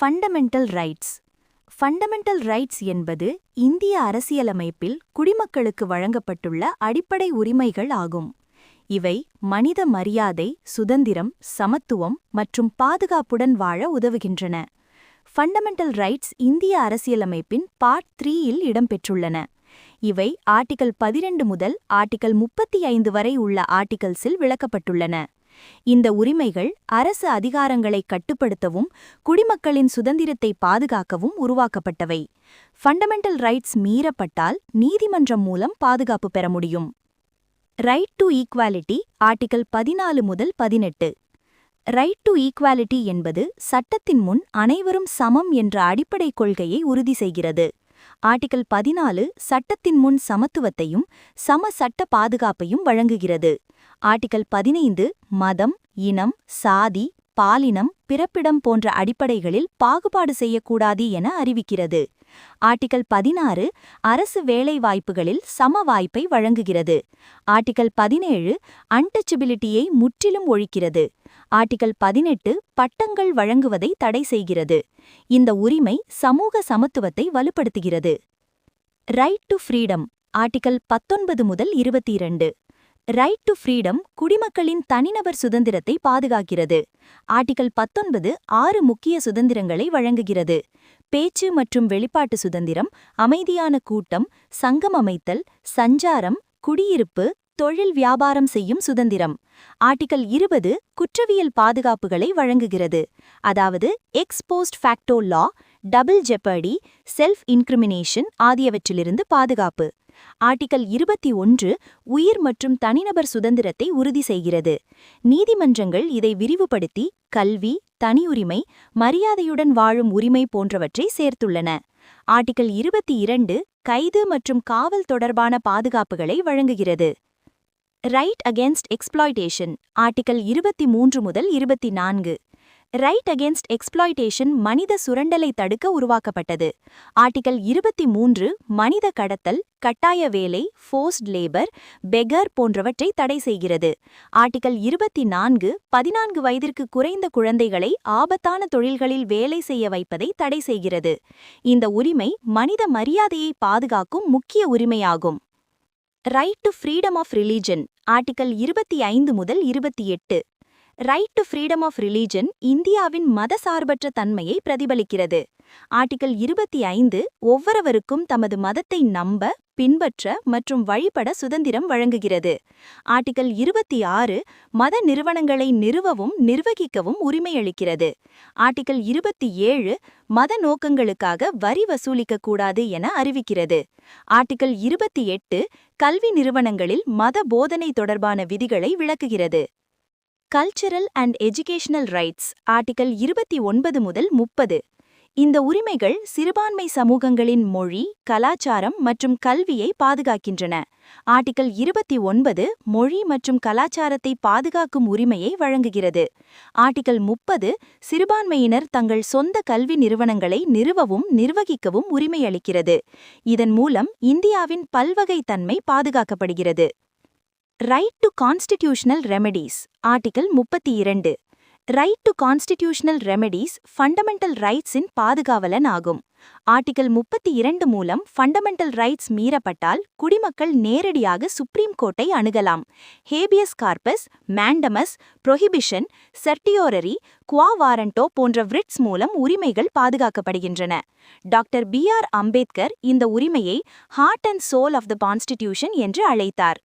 Fundamental rights. Fundamental rights என்பது இந்திய அரசியலமைப்பில் குடிமக்களுக்கு வழங்கப்பட்டுள்ள அடிப்படை உரிமைகள் ஆகும். இவை மனித மரியாதை, சுதந்திரம், சமத்துவம் மற்றும் பாதுகாப்புடன் வாழ உதவுகின்றன. ஃபண்டமெண்டல் ரைட்ஸ் இந்திய அரசியலமைப்பின் பார்ட் 3 இடம்பெற்றுள்ளன. இவை ஆர்டிகல் 12 முதல் ஆர்டிகல் 35 வரை உள்ள ஆர்டிகல்ஸில் விளக்கப்பட்டுள்ளன. இந்த உரிமைகள் அரசு அதிகாரங்களை கட்டுப்படுத்தவும் குடிமக்களின் சுதந்திரத்தை பாதுகாக்கவும் உருவாக்கப்பட்டவை. ஃபண்டமெண்டல் ரைட்ஸ் மீறப்பட்டால் நீதிமன்றம் மூலம் பாதுகாப்பு பெற முடியும். ரைட் டு ஈக்வாலிட்டி ஆர்டிகல் 14 முதல் 18. ரைட் டு ஈக்வாலிட்டி என்பது சட்டத்தின் முன் அனைவரும் சமம் என்ற அடிப்படை கொள்கையை உறுதி செய்கிறது. ஆர்டிகல் 14 சட்டத்தின் முன் சமத்துவத்தையும் சம சட்ட பாதுகாப்பையும் வழங்குகிறது. ஆர்டிகல் 15 மதம், இனம், சாதி, பாலினம், பிறப்பிடம் போன்ற அடிப்படைகளில் பாகுபாடு செய்யக்கூடாது என அறிவிக்கிறது. ஆர்டிகல் 16 அரசு வேலைவாய்ப்புகளில் சம வாய்ப்பை வழங்குகிறது. ஆர்டிகல் 17 அன்டச்சபிலிட்டியை முற்றிலும் ஒழிக்கிறது. ஆர்டிகல் 18 பட்டங்கள் வழங்குவதை தடை செய்கிறது. இந்த உரிமை சமூக சமத்துவத்தை வலுப்படுத்துகிறது. ரைட் டு ஃப்ரீடம் ஆர்டிகல் 19 முதல் 22. ரைட் டு ஃப்ரீடம் குடிமக்களின் தனிநபர் சுதந்திரத்தை பாதுகாக்கிறது. ஆர்டிகல் 19 6 முக்கிய சுதந்திரங்களை வழங்குகிறது. பேச்சு மற்றும் வெளிப்பாட்டு சுதந்திரம், அமைதியான கூட்டம், சங்கம் அமைத்தல், சஞ்சாரம், குடியிருப்பு, தொழில் வியாபாரம் செய்யும் சுதந்திரம். ஆர்டிகல் 20 குற்றவியல் பாதுகாப்புகளை வழங்குகிறது. அதாவது எக்ஸ் போஸ்ட் ஃபேக்டோ லா, டபுள் ஜெப்பர்டி, செல்ஃப் இன்கிரிமினேஷன் ஆகியவற்றிலிருந்து பாதுகாப்பு. ஆர்டிகல் 21 உயிர் மற்றும் தனிநபர் சுதந்திரத்தை உறுதி செய்கிறது. நீதிமன்றங்கள் இதை விரிவுபடுத்தி கல்வி, தனியுரிமை, மரியாதையுடன் வாழும் உரிமை போன்றவற்றை சேர்த்துள்ளன. ஆர்டிகல் 22 கைது மற்றும் காவல் தொடர்பான பாதுகாப்புகளை வழங்குகிறது. ரைட் அகென்ஸ்ட் எக்ஸ்ப்ளாய்டேஷன் ஆர்டிகல் 23 முதல் 24. ரைட் அகென்ஸ்ட் எக்ஸ்ப்ளாய்டேஷன் மனித சுரண்டலை தடுக்க உருவாக்கப்பட்டது. ஆர்டிகல் 23 மனித கடத்தல், கட்டாய வேலை, ஃபோர்ஸ்ட் லேபர், பெகர் போன்றவற்றை தடை செய்கிறது. ஆர்டிகல் 24 14 வயதிற்கு குறைந்த குழந்தைகளை ஆபத்தான தொழில்களில் வேலை செய்ய வைப்பதை தடை செய்கிறது. இந்த உரிமை மனித மரியாதையை பாதுகாக்கும் முக்கிய உரிமையாகும். Right to freedom of religion article 25 முதல் 28. Right to freedom of religion இந்தியாவின் மதசார்பற்ற தன்மையை பிரதிபலிக்கிறது. ஆர்டிகல் 25 ஒவ்வொருவருக்கும் தமது மதத்தை நம்ப, பின்பற்ற மற்றும் வழிபட சுதந்திரம் வழங்குகிறது. ஆர்டிகல் 26 மத நிறுவனங்களை நிறுவவும் நிர்வகிக்கவும் உரிமையளிக்கிறது. ஆர்டிகல் 27 மத நோக்கங்களுக்காக வரி வசூலிக்கக்கூடாது என அறிவிக்கிறது. ஆர்டிகல் 28 கல்வி நிறுவனங்களில் மத போதனை தொடர்பான விதிகளை விளக்குகிறது. Cultural and educational rights article 29 முதல் 30. இந்த உரிமைகள் சிறுபான்மை சமூகங்களின் மொழி, கலாச்சாரம் மற்றும் கல்வியை பாதுகாக்கின்றன. ஆர்டிகல் 29 மொழி மற்றும் கலாச்சாரத்தை பாதுகாக்கும் உரிமையை வழங்குகிறது. ஆர்டிகல் 30 சிறுபான்மையினர் தங்கள் சொந்த கல்வி நிறுவனங்களை நிறுவவும் நிர்வகிக்கவும் உரிமையளிக்கிறது. இதன் மூலம் இந்தியாவின் பல்வகை தன்மை பாதுகாக்கப்படுகிறது. Right to constitutional remedies article 32. Right to constitutional remedies fundamental ரைட்ஸின் பாதுகாவலன் ஆகும். ஆர்டிகல் 32 மூலம் ஃபண்டமெண்டல் ரைட்ஸ் மீறப்பட்டால் குடிமக்கள் நேரடியாக சுப்ரீம் கோர்ட்டை அணுகலாம். ஹேபியஸ் கார்பஸ், மேண்டமஸ், புரோஹிபிஷன், செர்டியோரரி, குவா வாரண்டோ போன்ற விரிட்ஸ் மூலம் உரிமைகள் பாதுகாக்கப்படுகின்றன. Doctor B.R. அம்பேத்கர் இந்த உரிமையை heart and soul of the constitution என்று அழைத்தார்.